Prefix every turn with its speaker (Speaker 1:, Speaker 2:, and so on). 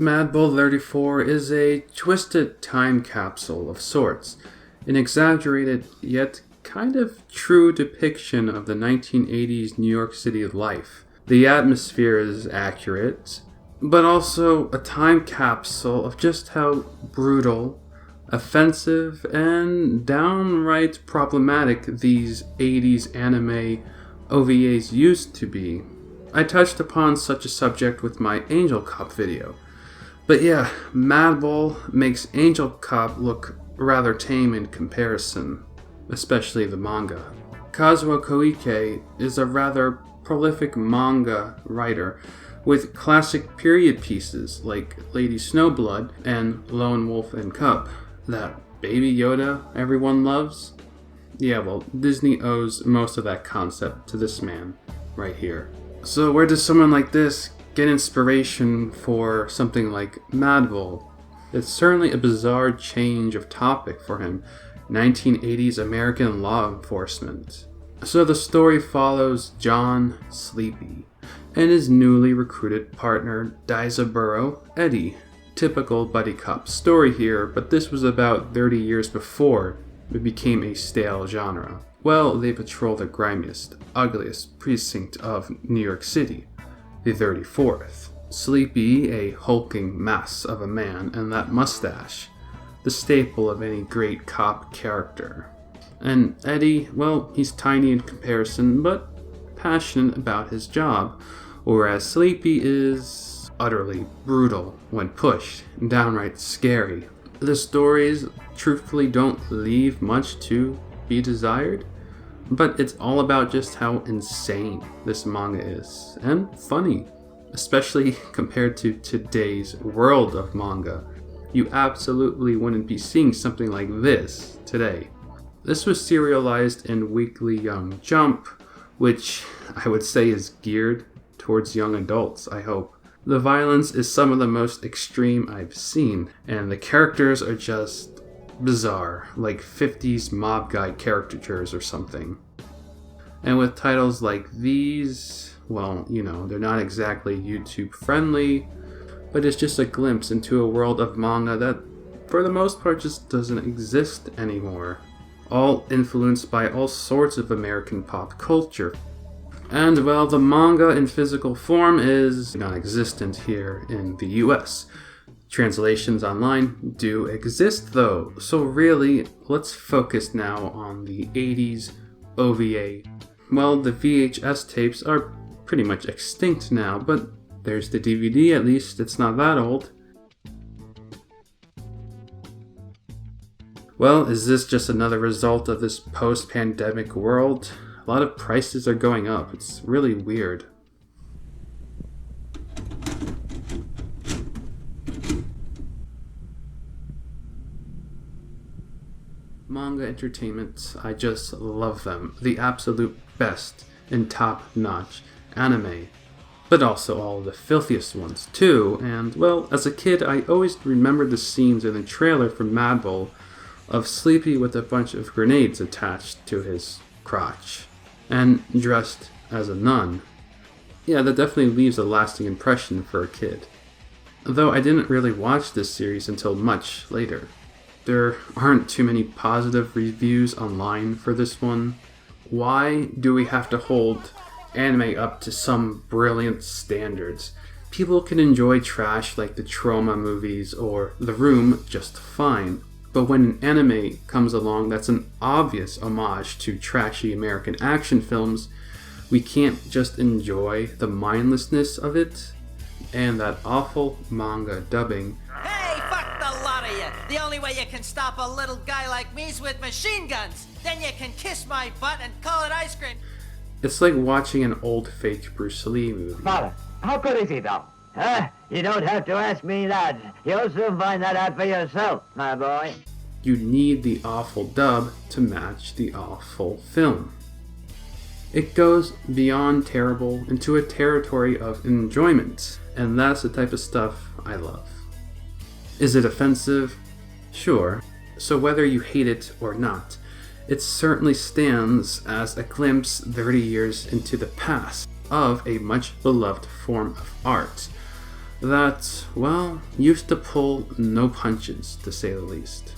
Speaker 1: Mad Bull 34 is a twisted time capsule of sorts, an exaggerated yet kind of true depiction of the 1980s New York City life. The atmosphere is accurate, but also a time capsule of just how brutal, offensive, and downright problematic these 80s anime OVAs used to be. I touched upon such a subject with my Angel Cop video. But yeah, Mad Bull makes Angel Cop look rather tame in comparison, especially the manga. Kazuo Koike is a rather prolific manga writer with classic period pieces like Lady Snowblood and Lone Wolf and Cub. That Baby Yoda everyone loves? Yeah, well, Disney owes most of that concept to this man right here. So where does someone like this get inspiration for something like Mad Bull? It's certainly a bizarre change of topic for him. 1980s American law enforcement. So the story follows John Sleepy and his newly recruited partner Daizaburo Eddie. Typical buddy cop story here, but this was about 30 years before it became a stale genre. Well, they patrol the grimiest, ugliest precinct of New York City, the 34th. Sleepy, a hulking mass of a man, and that mustache, the staple of any great cop character. And Eddie, well, he's tiny in comparison, but passionate about his job, whereas Sleepy is utterly brutal when pushed, and downright scary. The stories truthfully don't leave much to be desired, but it's all about just how insane this manga is, and funny, especially compared to today's world of manga. You absolutely wouldn't be seeing something like this today. This was serialized in Weekly Young Jump, which I would say is geared towards young adults, I hope. The violence is some of the most extreme I've seen, and the characters are just bizarre, like 50s mob guy caricatures or something. And with titles like these, well, they're not exactly YouTube friendly, but it's just a glimpse into a world of manga that, for the most part, just doesn't exist anymore. All influenced by all sorts of American pop culture. And, well, the manga in physical form is non-existent here in the US. Translations online do exist, though, so really, let's focus now on the 80s OVA. Well, the VHS tapes are pretty much extinct now, but there's the DVD, at least it's not that old. Well, is this just another result of this post-pandemic world? A lot of prices are going up. It's really weird. Manga entertainment, I just love them. The absolute best and top-notch anime. But also all the filthiest ones too. And, well, as a kid, I always remembered the scenes in the trailer for Mad Bull of Sleepy with a bunch of grenades attached to his crotch. And dressed as a nun. Yeah, that definitely leaves a lasting impression for a kid. Though I didn't really watch this series until much later. There aren't too many positive reviews online for this one. Why do we have to hold anime up to some brilliant standards? People can enjoy trash like the Trauma movies or The Room just fine. But when an anime comes along that's an obvious homage to trashy American action films, we can't just enjoy the mindlessness of it and that awful manga dubbing.
Speaker 2: Hey, fuck the lot of you! The only way you can stop a little guy like me's with machine guns! Then you can kiss my butt and call it ice cream!
Speaker 1: It's like watching an old fake Bruce Lee movie.
Speaker 3: Father, how good is he though? You don't have to ask me that. You'll soon find that out for yourself, my boy.
Speaker 1: You need the awful dub to match the awful film. It goes beyond terrible into a territory of enjoyment, and that's the type of stuff I love. Is it offensive? Sure. So whether you hate it or not, it certainly stands as a glimpse 30 years into the past of a much beloved form of art. that, well, used to pull no punches, to say the least.